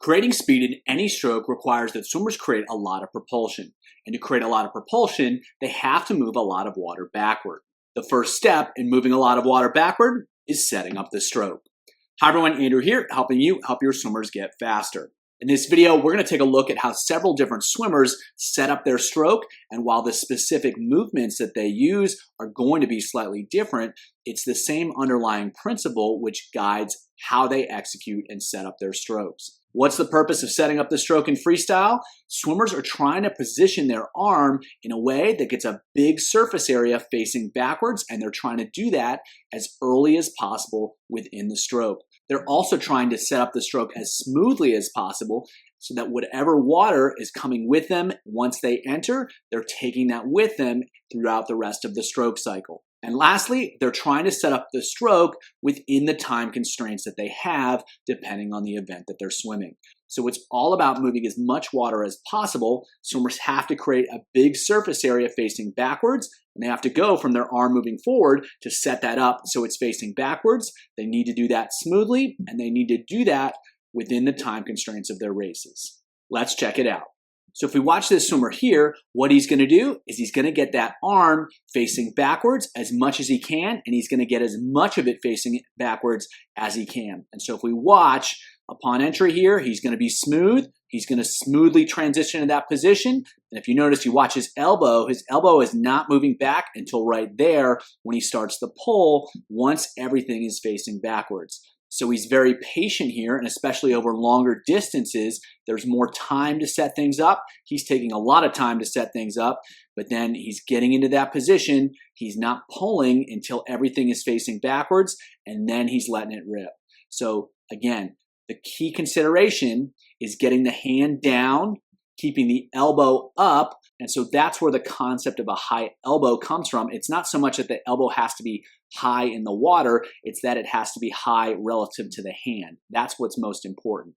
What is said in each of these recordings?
Creating speed in any stroke requires that swimmers create a lot of propulsion. And to create a lot of propulsion, they have to move a lot of water backward. The first step in moving a lot of water backward is setting up the stroke. Hi everyone, Andrew here, helping you help your swimmers get faster. In this video, we're going to take a look at how several different swimmers set up their stroke, and while the specific movements that they use are going to be slightly different, it's the same underlying principle which guides how they execute and set up their strokes. What's the purpose of setting up the stroke in freestyle? Swimmers are trying to position their arm in a way that gets a big surface area facing backwards, and they're trying to do that as early as possible within the stroke. They're also trying to set up the stroke as smoothly as possible so that whatever water is coming with them once they enter, they're taking that with them throughout the rest of the stroke cycle. And lastly, they're trying to set up the stroke within the time constraints that they have depending on the event that they're swimming. So it's all about moving as much water as possible. Swimmers have to create a big surface area facing backwards, and they have to go from their arm moving forward to set that up so it's facing backwards. They need to do that smoothly, and they need to do that within the time constraints of their races. Let's check it out. So if we watch this swimmer here, what he's going to do is he's going to get that arm facing backwards as much as he can, and he's going to get as much of it facing backwards as he can. And so if we watch, upon entry here, he's going to be smooth. He's going to smoothly transition to that position. And if you notice, you watch his elbow is not moving back until right there when he starts the pull once everything is facing backwards. So he's very patient here, and especially over longer distances, there's more time to set things up. He's taking a lot of time to set things up, but then he's getting into that position. He's not pulling until everything is facing backwards, and then he's letting it rip. So again, the key consideration is getting the hand down, keeping the elbow up, and so that's where the concept of a high elbow comes from. It's not so much that the elbow has to be high in the water, it's that it has to be high relative to the hand. That's what's most important.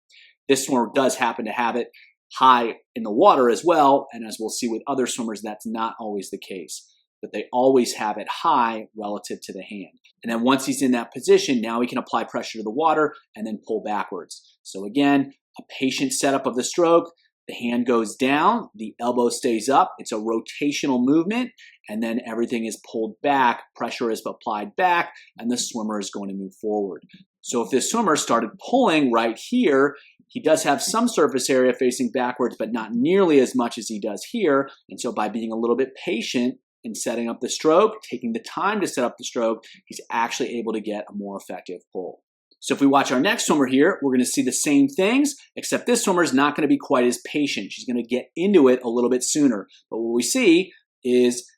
This swimmer does happen to have it high in the water as well, and as we'll see with other swimmers, that's not always the case. But they always have it high relative to the hand. And then once he's in that position, now he can apply pressure to the water and then pull backwards. So again, a patient setup of the stroke. The hand goes down, the elbow stays up, it's a rotational movement, and then everything is pulled back, pressure is applied back, and the swimmer is going to move forward. So if this swimmer started pulling right here, he does have some surface area facing backwards, but not nearly as much as he does here. And so by being a little bit patient in setting up the stroke, taking the time to set up the stroke, he's actually able to get a more effective pull. So if we watch our next swimmer here, we're going to see the same things, except this swimmer is not going to be quite as patient. She's going to get into it a little bit sooner. But what we see is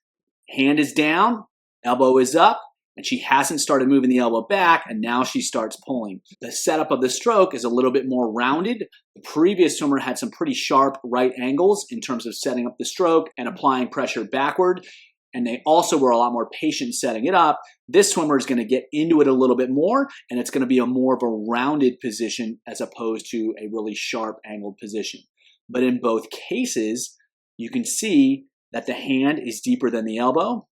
hand is down, elbow is up, and she hasn't started moving the elbow back, and now she starts pulling. The setup of the stroke is a little bit more rounded. The previous swimmer had some pretty sharp right angles in terms of setting up the stroke and applying pressure backward. And they also were a lot more patient setting it up. This swimmer is going to get into it a little bit more, and it's going to be a more of a rounded position as opposed to a really sharp angled position. But in both cases, you can see that the hand is deeper than the elbow.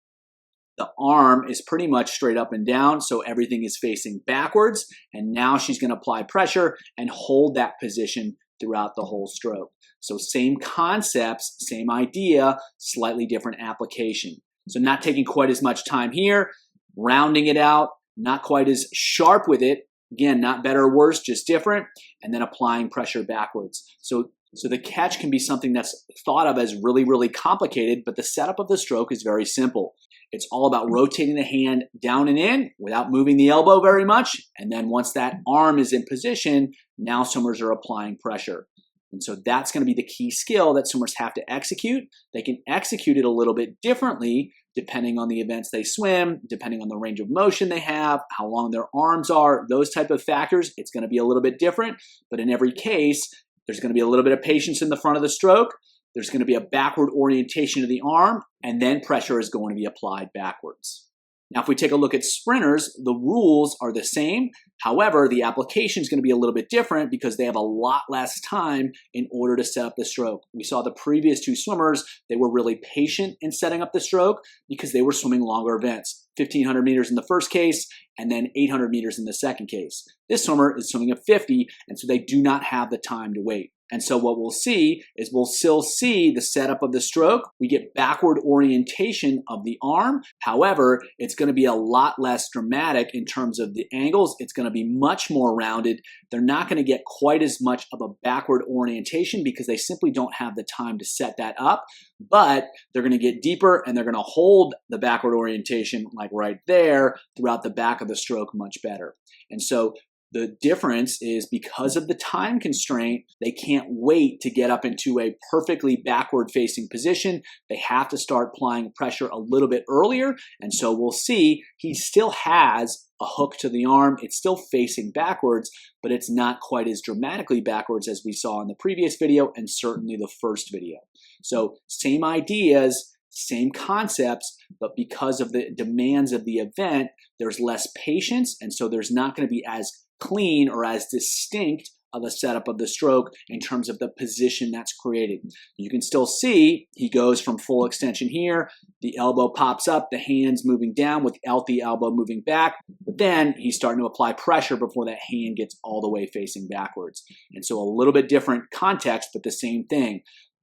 The arm is pretty much straight up and down, so everything is facing backwards. And now she's going to apply pressure and hold that position throughout the whole stroke. So same concepts, same idea, slightly different application. So not taking quite as much time here, rounding it out, not quite as sharp with it. Again, not better or worse, just different, and then applying pressure backwards. So the catch can be something that's thought of as really, really complicated, but the setup of the stroke is very simple. It's all about rotating the hand down and in without moving the elbow very much. And then once that arm is in position, now swimmers are applying pressure. And so that's going to be the key skill that swimmers have to execute. They can execute it a little bit differently depending on the events they swim, depending on the range of motion they have, how long their arms are, those type of factors. It's going to be a little bit different, but in every case, there's going to be a little bit of patience in the front of the stroke. There's going to be a backward orientation of the arm, and then pressure is going to be applied backwards. Now, if we take a look at sprinters, the rules are the same. However, the application is going to be a little bit different because they have a lot less time in order to set up the stroke. We saw the previous two swimmers, they were really patient in setting up the stroke because they were swimming longer events, 1,500 meters in the first case and then 800 meters in the second case. This swimmer is swimming a 50, and so they do not have the time to wait. And so what we'll see is we'll still see the setup of the stroke. We get backward orientation of the arm. However, it's going to be a lot less dramatic in terms of the angles. It's going to be much more rounded. They're not going to get quite as much of a backward orientation because they simply don't have the time to set that up. But they're going to get deeper and they're going to hold the backward orientation like right there throughout the back of the stroke much better. And so the difference is because of the time constraint, they can't wait to get up into a perfectly backward facing position. They have to start applying pressure a little bit earlier. And so we'll see he still has a hook to the arm. It's still facing backwards, but it's not quite as dramatically backwards as we saw in the previous video and certainly the first video. So same ideas, same concepts, but because of the demands of the event, there's less patience, and so there's not going to be as clean or as distinct of a setup of the stroke in terms of the position that's created. You can still see he goes from full extension here, the elbow pops up, the hand's moving down without the elbow moving back, but then he's starting to apply pressure before that hand gets all the way facing backwards. And so a little bit different context, but the same thing.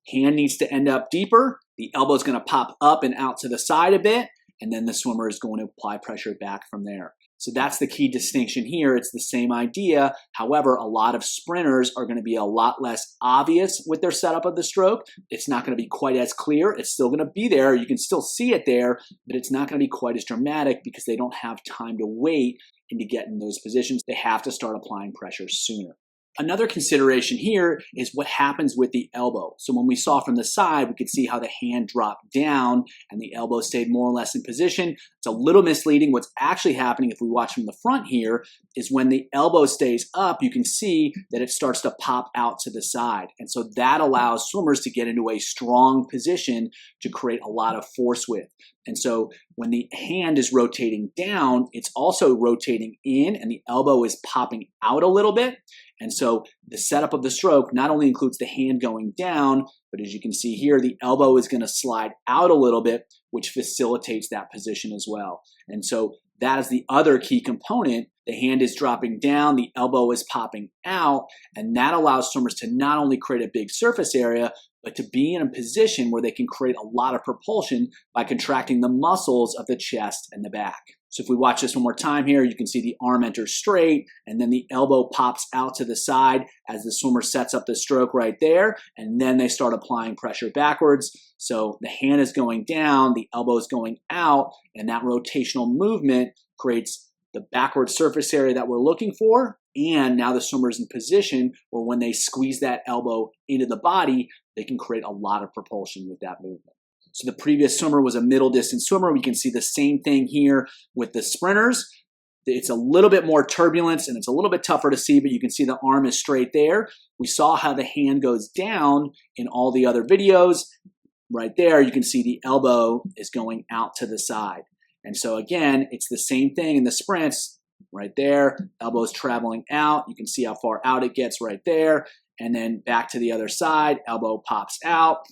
Hand needs to end up deeper, the elbow is going to pop up and out to the side a bit, and then the swimmer is going to apply pressure back from there. So that's the key distinction here. It's the same idea. However, a lot of sprinters are going to be a lot less obvious with their setup of the stroke. It's not going to be quite as clear. It's still going to be there. You can still see it there, but it's not going to be quite as dramatic because they don't have time to wait and to get in those positions. They have to start applying pressure sooner. Another consideration here is what happens with the elbow. So when we saw from the side, we could see how the hand dropped down and the elbow stayed more or less in position. It's a little misleading. What's actually happening if we watch from the front here is when the elbow stays up, you can see that it starts to pop out to the side. And so that allows swimmers to get into a strong position to create a lot of force with. And so when the hand is rotating down, it's also rotating in and the elbow is popping out a little bit. And so the setup of the stroke not only includes the hand going down, but as you can see here, the elbow is going to slide out a little bit, which facilitates that position as well. And so that is the other key component. The hand is dropping down, the elbow is popping out, and that allows swimmers to not only create a big surface area, but to be in a position where they can create a lot of propulsion by contracting the muscles of the chest and the back. So if we watch this one more time here, you can see the arm enters straight and then the elbow pops out to the side as the swimmer sets up the stroke right there, and then they start applying pressure backwards. So the hand is going down, the elbow is going out, and that rotational movement creates the backward surface area that we're looking for. And now the swimmer is in position where when they squeeze that elbow into the body, they can create a lot of propulsion with that movement. So the previous swimmer was a middle distance swimmer. We can see the same thing here with the sprinters. It's a little bit more turbulence and it's a little bit tougher to see, but you can see the arm is straight there. We saw how the hand goes down in all the other videos. Right there, you can see the elbow is going out to the side. And so again, it's the same thing in the sprints. Right there, elbow's traveling out. You can see how far out it gets right there. And then back to the other side, elbow pops out.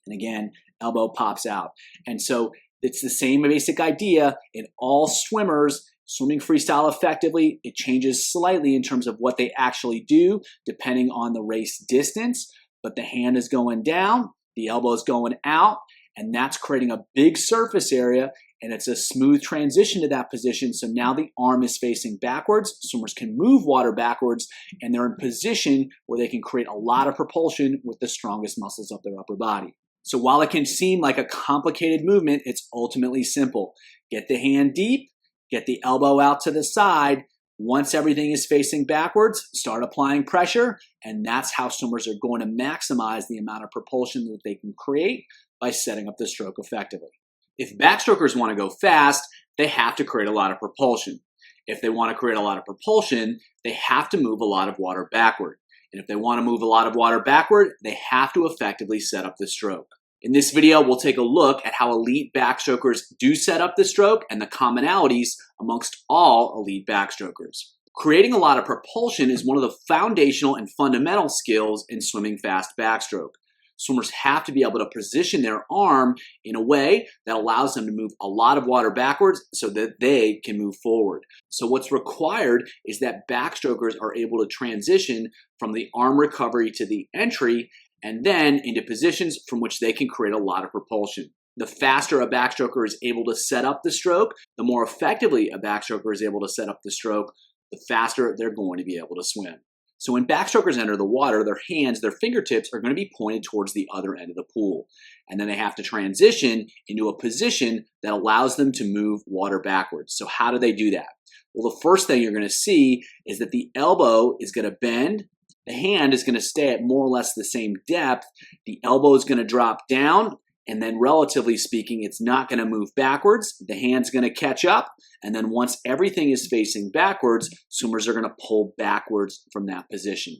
And again, elbow pops out. And so it's the same basic idea in all swimmers. Swimming freestyle effectively, it changes slightly in terms of what they actually do depending on the race distance. But the hand is going down, the elbow is going out, and that's creating a big surface area. And it's a smooth transition to that position. So now the arm is facing backwards. Swimmers can move water backwards, and they're in position where they can create a lot of propulsion with the strongest muscles of their upper body. So while it can seem like a complicated movement, it's ultimately simple. Get the hand deep, get the elbow out to the side. Once everything is facing backwards, start applying pressure, and that's how swimmers are going to maximize the amount of propulsion that they can create by setting up the stroke effectively. If backstrokers want to go fast, they have to create a lot of propulsion. If they want to create a lot of propulsion, they have to move a lot of water backward. And if they want to move a lot of water backward, they have to effectively set up the stroke. In this video, we'll take a look at how elite backstrokers do set up the stroke and the commonalities amongst all elite backstrokers. Creating a lot of propulsion is one of the foundational and fundamental skills in swimming fast backstroke. Swimmers have to be able to position their arm in a way that allows them to move a lot of water backwards so that they can move forward. So what's required is that backstrokers are able to transition from the arm recovery to the entry and then into positions from which they can create a lot of propulsion. The faster a backstroker is able to set up the stroke, the more effectively a backstroker is able to set up the stroke, the faster they're going to be able to swim. So when backstrokers enter the water, their hands, their fingertips are going to be pointed towards the other end of the pool. And then they have to transition into a position that allows them to move water backwards. So how do they do that? Well, the first thing you're going to see is that the elbow is going to bend. The hand is going to stay at more or less the same depth. The elbow is going to drop down. And then relatively speaking, it's not going to move backwards. The hand's going to catch up. And then once everything is facing backwards, swimmers are going to pull backwards from that position.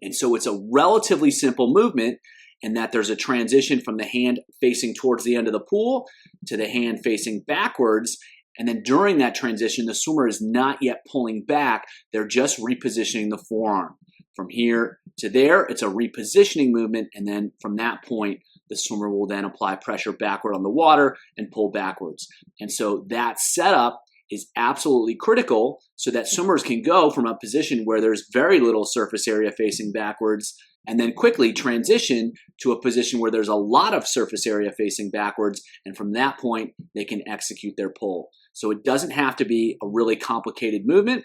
And so it's a relatively simple movement in that there's a transition from the hand facing towards the end of the pool to the hand facing backwards. And then during that transition, the swimmer is not yet pulling back. They're just repositioning the forearm. From here to there, it's a repositioning movement. And then from that point, the swimmer will then apply pressure backward on the water and pull backwards. And so that setup is absolutely critical so that swimmers can go from a position where there's very little surface area facing backwards and then quickly transition to a position where there's a lot of surface area facing backwards. And from that point, they can execute their pull. So it doesn't have to be a really complicated movement.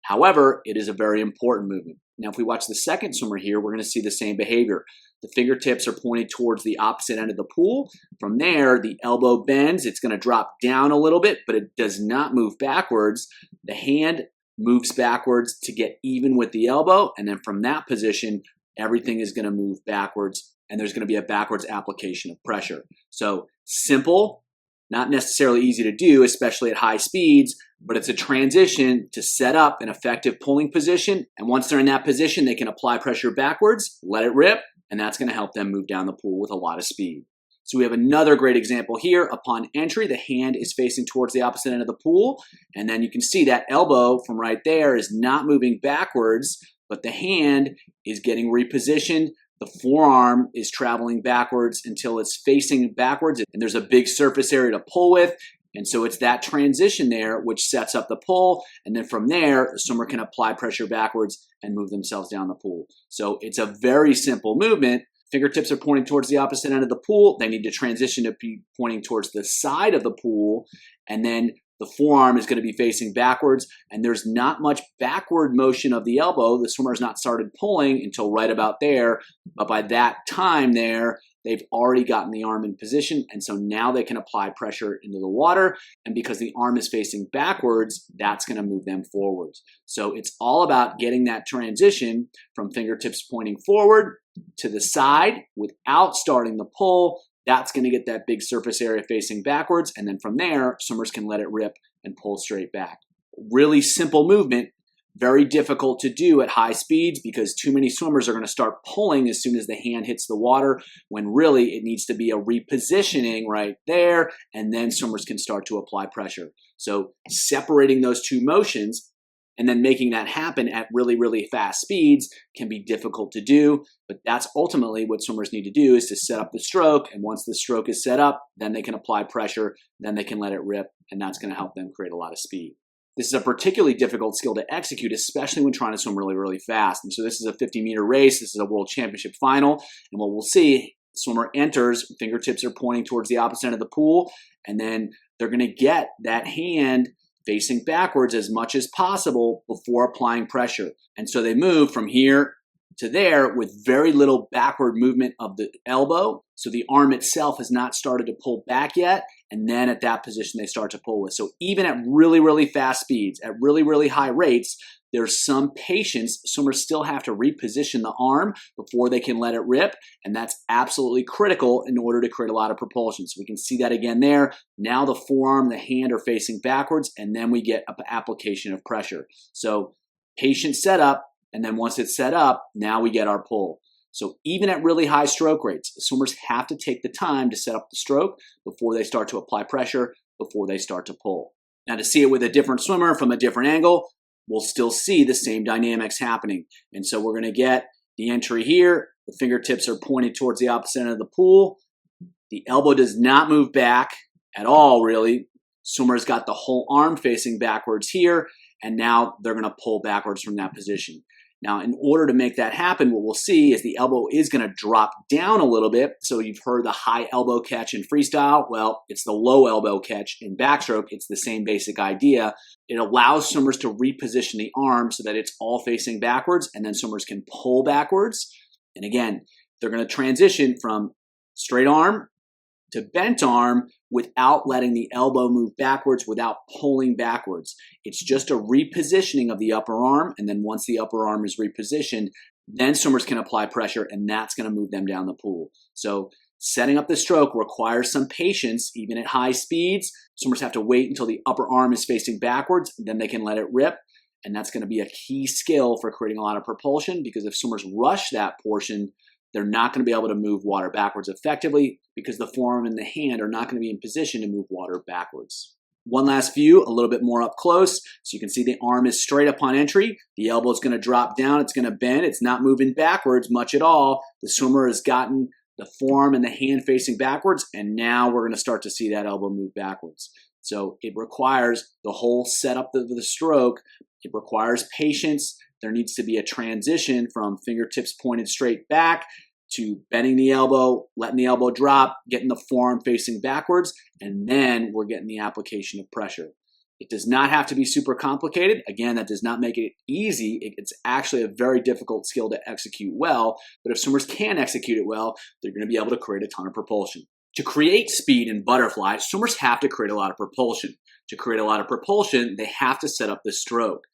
However, it is a very important movement. Now, if we watch the second swimmer here, we're going to see the same behavior. The fingertips are pointed towards the opposite end of the pool. From there, the elbow bends. It's going to drop down a little bit, but it does not move backwards. The hand moves backwards to get even with the elbow. And then from that position, everything is going to move backwards, and there's going to be a backwards application of pressure. So simple, not necessarily easy to do, especially at high speeds, but it's a transition to set up an effective pulling position. And once they're in that position, they can apply pressure backwards, let it rip, and that's going to help them move down the pool with a lot of speed. So we have another great example here. Upon entry, the hand is facing towards the opposite end of the pool. And then you can see that elbow from right there is not moving backwards, but the hand is getting repositioned. The forearm is traveling backwards until it's facing backwards, and there's a big surface area to pull with. And so it's that transition there which sets up the pull. And then from there, the swimmer can apply pressure backwards and move themselves down the pool. So it's a very simple movement. Fingertips are pointing towards the opposite end of the pool. They need to transition to be pointing towards the side of the pool. And then the forearm is going to be facing backwards, and there's not much backward motion of the elbow. The swimmer has not started pulling until right about there, but by that time there, they've already gotten the arm in position, and so now they can apply pressure into the water, and because the arm is facing backwards, that's going to move them forwards. So it's all about getting that transition from fingertips pointing forward to the side without starting the pull. That's going to get that big surface area facing backwards, and then from there, swimmers can let it rip and pull straight back. Really simple movement, very difficult to do at high speeds because too many swimmers are going to start pulling as soon as the hand hits the water, when really it needs to be a repositioning right there, and then swimmers can start to apply pressure. So separating those two motions and then making that happen at really, really fast speeds can be difficult to do, but that's ultimately what swimmers need to do, is to set up the stroke, and once the stroke is set up, then they can apply pressure, then they can let it rip, and that's going to help them create a lot of speed. This is a particularly difficult skill to execute, especially when trying to swim really, really fast. And so this is a 50-meter race. This is a world championship final, and what we'll see, the swimmer enters, fingertips are pointing towards the opposite end of the pool, and then they're going to get that hand facing backwards as much as possible before applying pressure. And so they move from here to there with very little backward movement of the elbow. So the arm itself has not started to pull back yet. And then at that position, they start to pull with. So even at really, really fast speeds, at really, really high rates, there's some patience. Swimmers still have to reposition the arm before they can let it rip. And that's absolutely critical in order to create a lot of propulsion. So we can see that again there. Now the forearm, the hand are facing backwards, and then we get an application of pressure. So patient setup, and then once it's set up, now we get our pull. So even at really high stroke rates, swimmers have to take the time to set up the stroke before they start to apply pressure, before they start to pull. Now, to see it with a different swimmer from a different angle, we'll still see the same dynamics happening. And so we're going to get the entry here. The fingertips are pointed towards the opposite end of the pool. The elbow does not move back at all, really. Swimmer's got the whole arm facing backwards here, and now they're going to pull backwards from that position. Now, in order to make that happen, what we'll see is the elbow is going to drop down a little bit. So you've heard the high elbow catch in freestyle. Well, it's the low elbow catch in backstroke. It's the same basic idea. It allows swimmers to reposition the arm so that it's all facing backwards, and then swimmers can pull backwards. And again, they're going to transition from straight arm to bent arm without letting the elbow move backwards, without pulling backwards. It's just a repositioning of the upper arm, and then once the upper arm is repositioned, then swimmers can apply pressure, and that's going to move them down the pool. So setting up the stroke requires some patience, even at high speeds. Swimmers have to wait until the upper arm is facing backwards, then they can let it rip, and that's going to be a key skill for creating a lot of propulsion, because if swimmers rush that portion, they're not going to be able to move water backwards effectively, because the forearm and the hand are not going to be in position to move water backwards. One last view, a little bit more up close. So you can see the arm is straight upon entry. The elbow is going to drop down. It's going to bend. It's not moving backwards much at all. The swimmer has gotten the forearm and the hand facing backwards, and now we're going to start to see that elbow move backwards. So it requires the whole setup of the stroke. It requires patience. There needs to be a transition from fingertips pointed straight back to bending the elbow, letting the elbow drop, getting the forearm facing backwards, and then we're getting the application of pressure. It does not have to be super complicated. Again, that does not make it easy. It's actually a very difficult skill to execute well, but if swimmers can execute it well, they're going to be able to create a ton of propulsion. To create speed in butterfly, swimmers have to create a lot of propulsion. To create a lot of propulsion, they have to set up the stroke.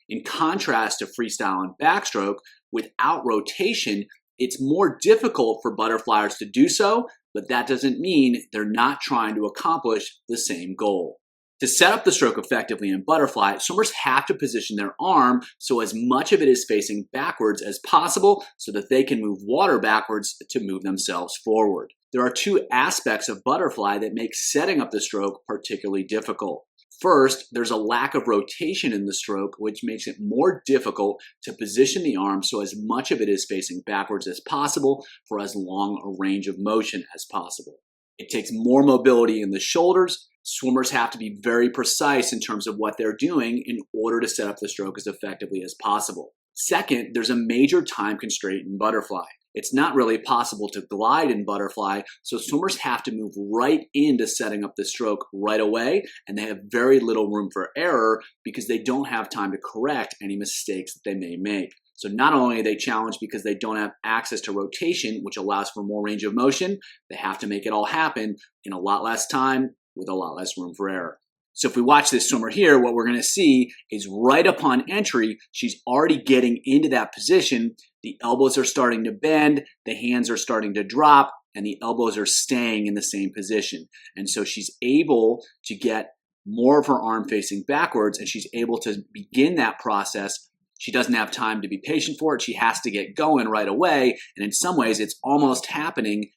In contrast to freestyle and backstroke, without rotation, it's more difficult for butterflyers to do so, but that doesn't mean they're not trying to accomplish the same goal. To set up the stroke effectively in butterfly, swimmers have to position their arm so as much of it is facing backwards as possible so that they can move water backwards to move themselves forward. There are two aspects of butterfly that make setting up the stroke particularly difficult. First, there's a lack of rotation in the stroke, which makes it more difficult to position the arm so as much of it is facing backwards as possible for as long a range of motion as possible. It takes more mobility in the shoulders. Swimmers have to be very precise in terms of what they're doing in order to set up the stroke as effectively as possible. Second, there's a major time constraint in butterfly. It's not really possible to glide in butterfly, so swimmers have to move right into setting up the stroke right away, and they have very little room for error because they don't have time to correct any mistakes that they may make. So not only are they challenged because they don't have access to rotation, which allows for more range of motion, they have to make it all happen in a lot less time with a lot less room for error. So if we watch this swimmer here, what we're going to see is right upon entry, she's already getting into that position. The elbows are starting to bend, the hands are starting to drop, and the elbows are staying in the same position. And so she's able to get more of her arm facing backwards, and she's able to begin that process. She doesn't have time to be patient for it. She has to get going right away. And in some ways, it's almost happening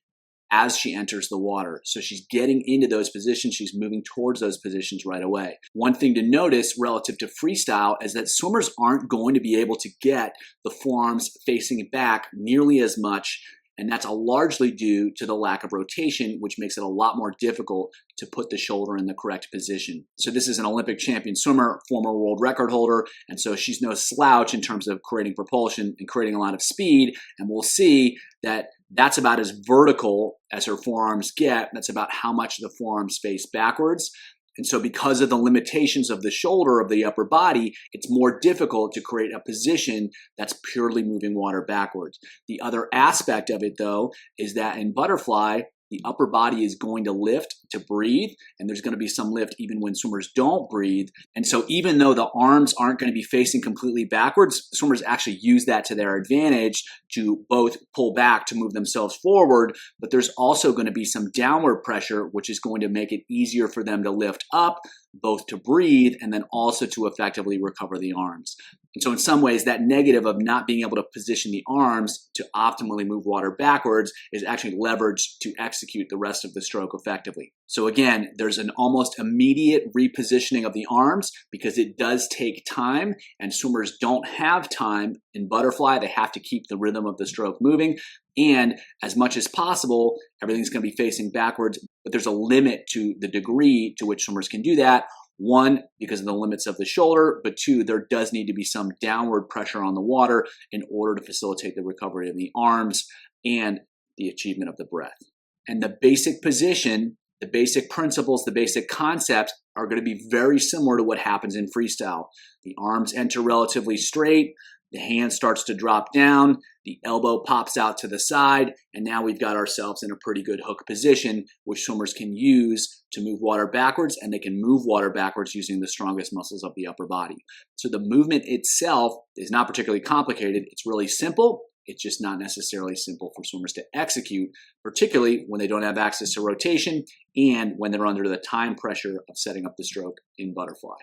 as she enters the water. So she's getting into those positions. She's moving towards those positions right away. One thing to notice relative to freestyle is that swimmers aren't going to be able to get the forearms facing back nearly as much. And that's largely due to the lack of rotation, which makes it a lot more difficult to put the shoulder in the correct position. So this is an Olympic champion swimmer, former world record holder, and so she's no slouch in terms of creating propulsion and creating a lot of speed. And we'll see that that's about as vertical as her forearms get. That's about how much the forearms face backwards. And so because of the limitations of the shoulder of the upper body, it's more difficult to create a position that's purely moving water backwards. The other aspect of it, though, is that in butterfly, the upper body is going to lift to breathe, and there's going to be some lift even when swimmers don't breathe. And so even though the arms aren't going to be facing completely backwards, swimmers actually use that to their advantage to both pull back to move themselves forward, but there's also going to be some downward pressure, which is going to make it easier for them to lift up both to breathe and then also to effectively recover the arms. And so in some ways, that negative of not being able to position the arms to optimally move water backwards is actually leveraged to execute the rest of the stroke effectively. So again, there's an almost immediate repositioning of the arms because it does take time, and swimmers don't have time in butterfly. They have to keep the rhythm of the stroke moving. And as much as possible, everything's going to be facing backwards, but there's a limit to the degree to which swimmers can do that. One, because of the limits of the shoulder, but two, there does need to be some downward pressure on the water in order to facilitate the recovery of the arms and the achievement of the breath. And the basic position, the basic principles, the basic concepts are going to be very similar to what happens in freestyle. The arms enter relatively straight, the hand starts to drop down, the elbow pops out to the side, and now we've got ourselves in a pretty good hook position, which swimmers can use to move water backwards, and they can move water backwards using the strongest muscles of the upper body. So the movement itself is not particularly complicated. It's really simple. It's just not necessarily simple for swimmers to execute, particularly when they don't have access to rotation and when they're under the time pressure of setting up the stroke in butterfly.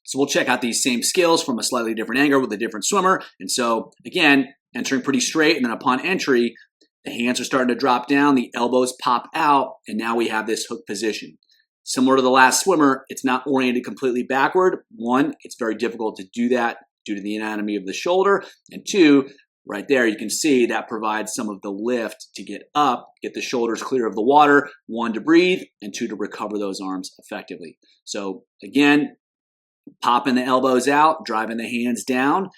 So we'll check out these same skills from a slightly different angle with a different swimmer. And so again, entering pretty straight, and then upon entry, the hands are starting to drop down, the elbows pop out, and now we have this hook position. Similar to the last swimmer, it's not oriented completely backward. One, it's very difficult to do that due to the anatomy of the shoulder. And two, right there, you can see that provides some of the lift to get up, get the shoulders clear of the water, one, to breathe, and two, to recover those arms effectively. So again, popping the elbows out, driving the hands down.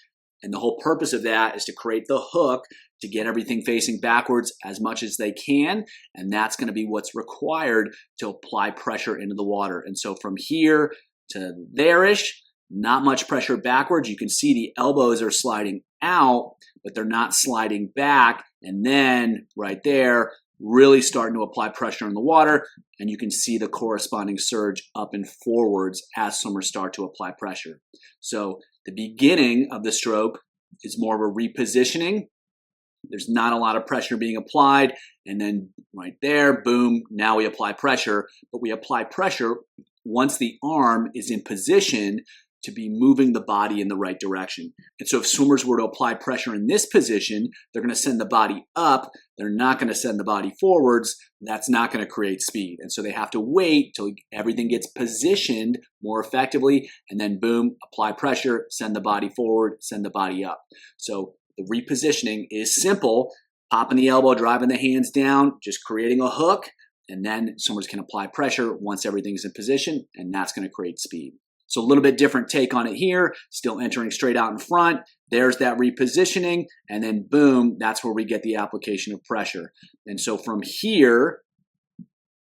And the whole purpose of that is to create the hook to get everything facing backwards as much as they can. And that's going to be what's required to apply pressure into the water. And so from here to there-ish, not much pressure backwards. You can see the elbows are sliding out, but they're not sliding back. And then right there, really starting to apply pressure in the water, and you can see the corresponding surge up and forwards as swimmers start to apply pressure. So the beginning of the stroke is more of a repositioning. There's not a lot of pressure being applied, and then right there, boom, now we apply pressure, but we apply pressure once the arm is in position to be moving the body in the right direction. And so if swimmers were to apply pressure in this position, they're going to send the body up. They're not going to send the body forwards. That's not going to create speed. And so they have to wait till everything gets positioned more effectively, and then boom, apply pressure, send the body forward, send the body up. So the repositioning is simple, popping the elbow, driving the hands down, just creating a hook, and then swimmers can apply pressure once everything's in position, and that's going to create speed. So a little bit different take on it here, still entering straight out in front. There's that repositioning, and then boom, that's where we get the application of pressure. And so from here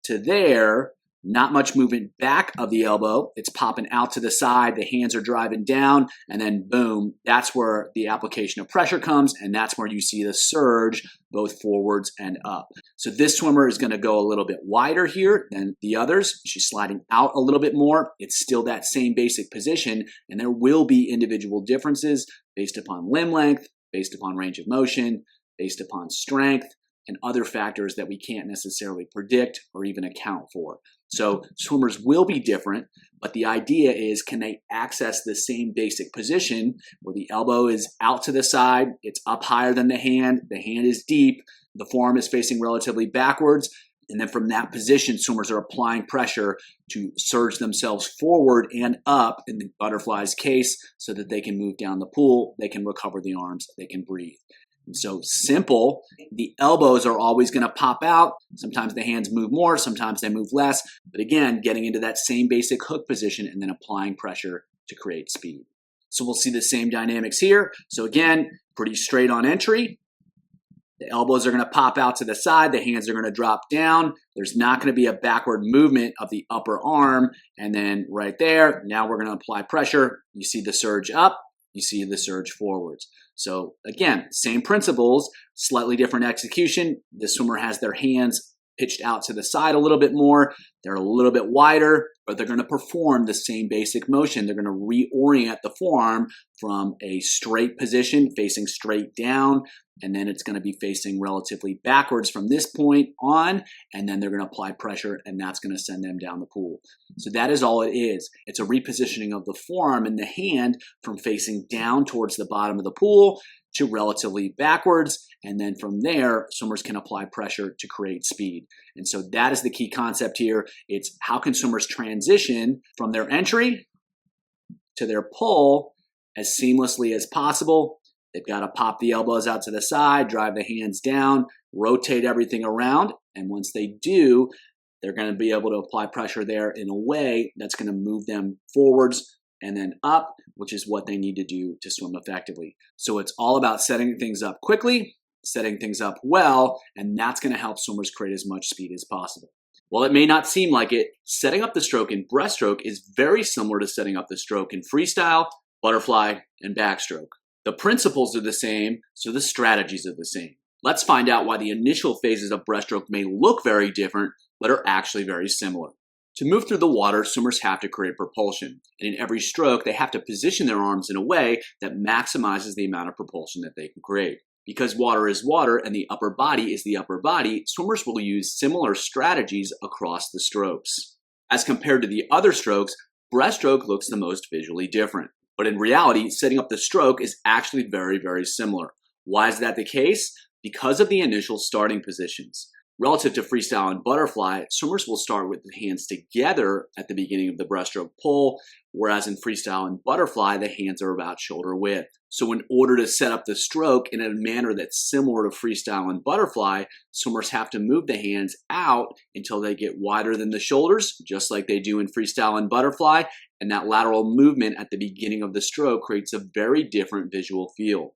to there, not much movement back of the elbow. It's popping out to the side. The hands are driving down, and then boom, that's where the application of pressure comes, and that's where you see the surge both forwards and up. So this swimmer is going to go a little bit wider here than the others. She's sliding out a little bit more. It's still that same basic position, and there will be individual differences based upon limb length, based upon range of motion, based upon strength, and other factors that we can't necessarily predict or even account for. So swimmers will be different, but the idea is, can they access the same basic position where the elbow is out to the side, it's up higher than the hand is deep, the forearm is facing relatively backwards, and then from that position, swimmers are applying pressure to surge themselves forward and up in the butterfly's case so that they can move down the pool, they can recover the arms, they can breathe. So simple, the elbows are always going to pop out. Sometimes the hands move more, sometimes they move less. But again, getting into that same basic hook position and then applying pressure to create speed. So we'll see the same dynamics here. So again, pretty straight on entry. The elbows are going to pop out to the side. The hands are going to drop down. There's not going to be a backward movement of the upper arm. And then right there, now we're going to apply pressure. You see the surge up. You see the surge forwards. So again, same principles, slightly different execution. The swimmer has their hands pitched out to the side a little bit more. They're a little bit wider, but they're going to perform the same basic motion. They're going to reorient the forearm from a straight position, facing straight down, and then it's going to be facing relatively backwards from this point on, and then they're going to apply pressure, and that's going to send them down the pool. So that is all it is. It's a repositioning of the forearm and the hand from facing down towards the bottom of the pool to relatively backwards, and then from there, swimmers can apply pressure to create speed. And so that is the key concept here. It's how can swimmers transition from their entry to their pull as seamlessly as possible. They've got to pop the elbows out to the side, drive the hands down, rotate everything around, and once they do, they're going to be able to apply pressure there in a way that's going to move them forwards and then up, which is what they need to do to swim effectively. So it's all about setting things up quickly, setting things up well, and that's going to help swimmers create as much speed as possible. While it may not seem like it, setting up the stroke in breaststroke is very similar to setting up the stroke in freestyle, butterfly, and backstroke. The principles are the same, so the strategies are the same. Let's find out why the initial phases of breaststroke may look very different, but are actually very similar. To move through the water, swimmers have to create propulsion, and in every stroke, they have to position their arms in a way that maximizes the amount of propulsion that they can create. Because water is water and the upper body is the upper body, swimmers will use similar strategies across the strokes. As compared to the other strokes, breaststroke looks the most visually different. But in reality, setting up the stroke is actually very, very similar. Why is that the case? Because of the initial starting positions. Relative to freestyle and butterfly, swimmers will start with the hands together at the beginning of the breaststroke pull, whereas in freestyle and butterfly, the hands are about shoulder width. So in order to set up the stroke in a manner that's similar to freestyle and butterfly, swimmers have to move the hands out until they get wider than the shoulders, just like they do in freestyle and butterfly, and that lateral movement at the beginning of the stroke creates a very different visual feel.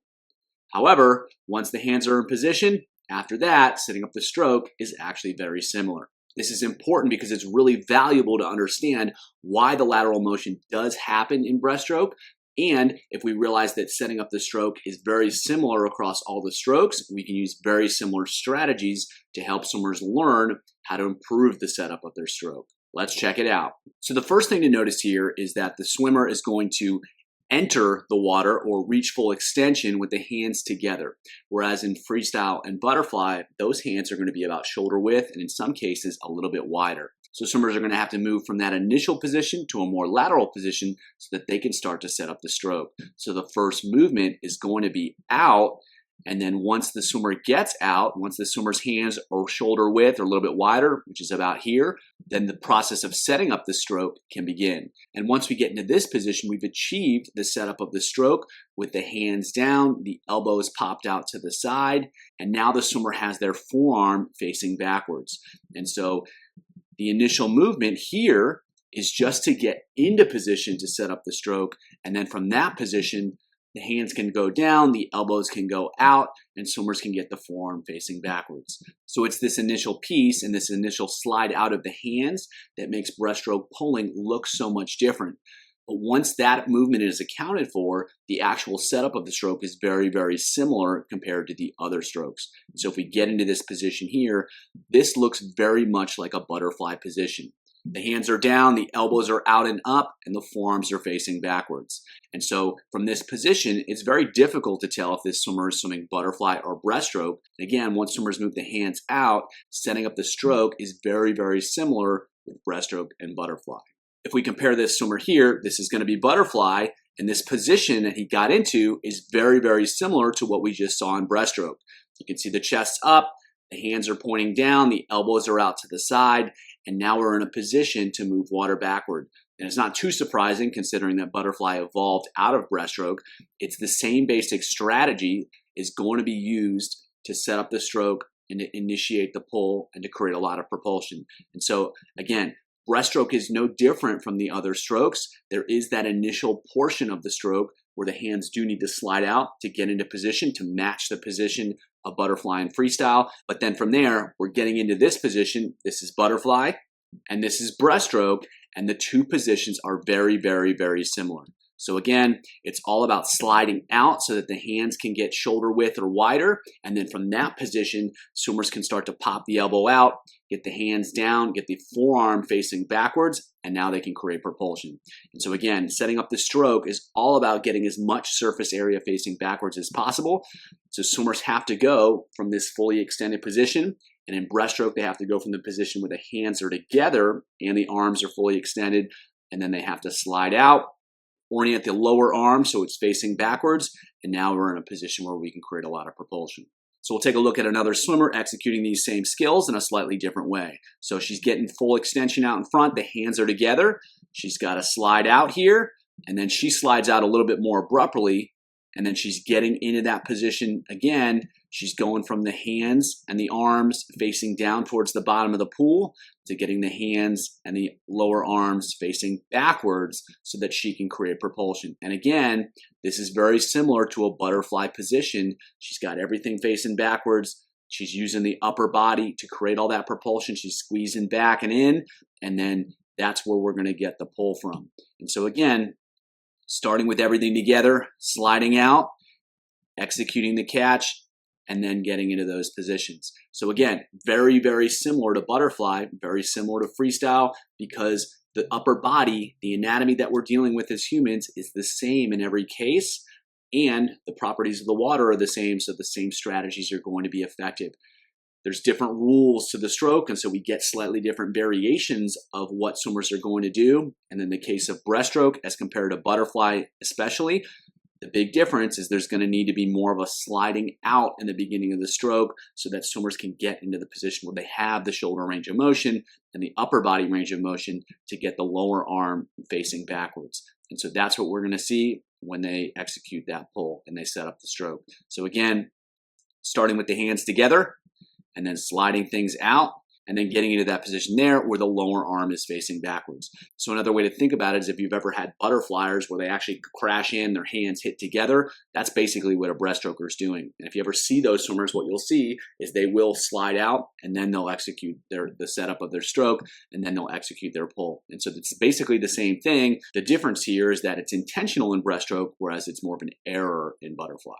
However, once the hands are in position, after that, setting up the stroke is actually very similar. This is important because it's really valuable to understand why the lateral motion does happen in breaststroke. And if we realize that setting up the stroke is very similar across all the strokes, we can use very similar strategies to help swimmers learn how to improve the setup of their stroke. Let's check it out. So the first thing to notice here is that the swimmer is going to enter the water or reach full extension with the hands together. Whereas in freestyle and butterfly, those hands are going to be about shoulder width and in some cases a little bit wider. So swimmers are going to have to move from that initial position to a more lateral position so that they can start to set up the stroke. So the first movement is going to be out, and then once the swimmer gets out, once the swimmer's hands are shoulder width or a little bit wider, which is about here, then the process of setting up the stroke can begin. And once we get into this position, we've achieved the setup of the stroke with the hands down, the elbows popped out to the side, and now the swimmer has their forearm facing backwards. And so the initial movement here is just to get into position to set up the stroke, and then from that position, the hands can go down, the elbows can go out, and swimmers can get the forearm facing backwards. So it's this initial piece and this initial slide out of the hands that makes breaststroke pulling look so much different. But once that movement is accounted for, the actual setup of the stroke is very, very similar compared to the other strokes. So if we get into this position here, this looks very much like a butterfly position. The hands are down, the elbows are out and up, and the forearms are facing backwards. And so from this position, it's very difficult to tell if this swimmer is swimming butterfly or breaststroke. And again, once swimmers move the hands out, setting up the stroke is very, very similar with breaststroke and butterfly. If we compare this swimmer here, this is going to be butterfly, and this position that he got into is very, very similar to what we just saw in breaststroke. You can see the chest's up, the hands are pointing down, the elbows are out to the side, and now we're in a position to move water backward. And it's not too surprising considering that butterfly evolved out of breaststroke. It's the same basic strategy is going to be used to set up the stroke and to initiate the pull and to create a lot of propulsion. And so again, breaststroke is no different from the other strokes. There is that initial portion of the stroke where the hands do need to slide out to get into position to match the position of butterfly and freestyle. But then from there, we're getting into this position. This is butterfly and this is breaststroke, and the two positions are very, very, very similar. So again, it's all about sliding out so that the hands can get shoulder width or wider. And then from that position, swimmers can start to pop the elbow out, get the hands down, get the forearm facing backwards, and now they can create propulsion. And so again, setting up the stroke is all about getting as much surface area facing backwards as possible. So swimmers have to go from this fully extended position, and in breaststroke, they have to go from the position where the hands are together and the arms are fully extended, and then they have to slide out, orient the lower arm so it's facing backwards, and now we're in a position where we can create a lot of propulsion. So we'll take a look at another swimmer executing these same skills in a slightly different way. So she's getting full extension out in front, the hands are together, she's got to slide out here, and then she slides out a little bit more abruptly, and then she's getting into that position again. She's going from the hands and the arms facing down towards the bottom of the pool to getting the hands and the lower arms facing backwards so that she can create propulsion. And again, this is very similar to a butterfly position. She's got everything facing backwards. She's using the upper body to create all that propulsion. She's squeezing back and in, and then that's where we're going to get the pull from. And so again, starting with everything together, sliding out, executing the catch, and then getting into those positions. So again, very, very similar to butterfly, very similar to freestyle, because the upper body, the anatomy that we're dealing with as humans is the same in every case, and the properties of the water are the same, so the same strategies are going to be effective. There's different rules to the stroke, and so we get slightly different variations of what swimmers are going to do. And in the case of breaststroke, as compared to butterfly especially, the big difference is there's going to need to be more of a sliding out in the beginning of the stroke so that swimmers can get into the position where they have the shoulder range of motion and the upper body range of motion to get the lower arm facing backwards. And so that's what we're going to see when they execute that pull and they set up the stroke. So again, starting with the hands together and then sliding things out, and then getting into that position there where the lower arm is facing backwards. So another way to think about it is if you've ever had butterflyers where they actually crash in, their hands hit together, that's basically what a breaststroker is doing. And if you ever see those swimmers, what you'll see is they will slide out, and then they'll execute the setup of their stroke, and then they'll execute their pull. And so it's basically the same thing. The difference here is that it's intentional in breaststroke, whereas it's more of an error in butterfly.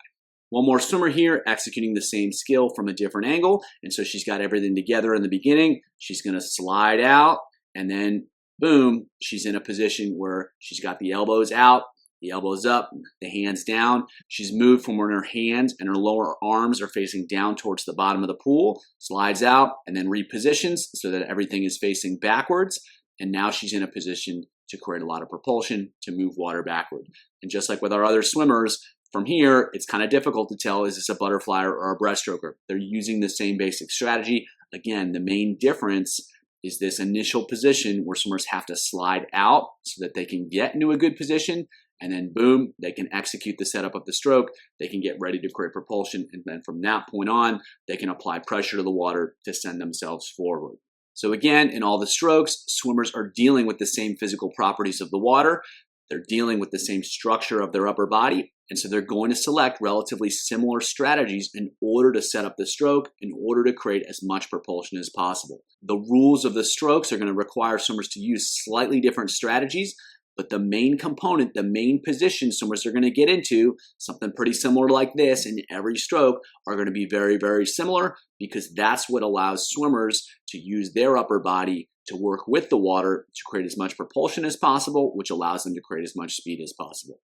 One more swimmer here executing the same skill from a different angle. And so she's got everything together in the beginning. She's going to slide out, and then boom, she's in a position where she's got the elbows out, the elbows up, the hands down. She's moved from where her hands and her lower arms are facing down towards the bottom of the pool, slides out, and then repositions so that everything is facing backwards. And now she's in a position to create a lot of propulsion to move water backward. And just like with our other swimmers, from here, it's kind of difficult to tell, is this a butterfly or a breaststroker? They're using the same basic strategy. Again, the main difference is this initial position where swimmers have to slide out so that they can get into a good position, and then boom, they can execute the setup of the stroke. They can get ready to create propulsion, and then from that point on, they can apply pressure to the water to send themselves forward. So again, in all the strokes, swimmers are dealing with the same physical properties of the water. They're dealing with the same structure of their upper body, and so they're going to select relatively similar strategies in order to set up the stroke, in order to create as much propulsion as possible. The rules of the strokes are going to require swimmers to use slightly different strategies, but the main component, the main position swimmers are going to get into, something pretty similar like this in every stroke, are going to be very, very similar, because that's what allows swimmers to use their upper body to work with the water to create as much propulsion as possible, which allows them to create as much speed as possible.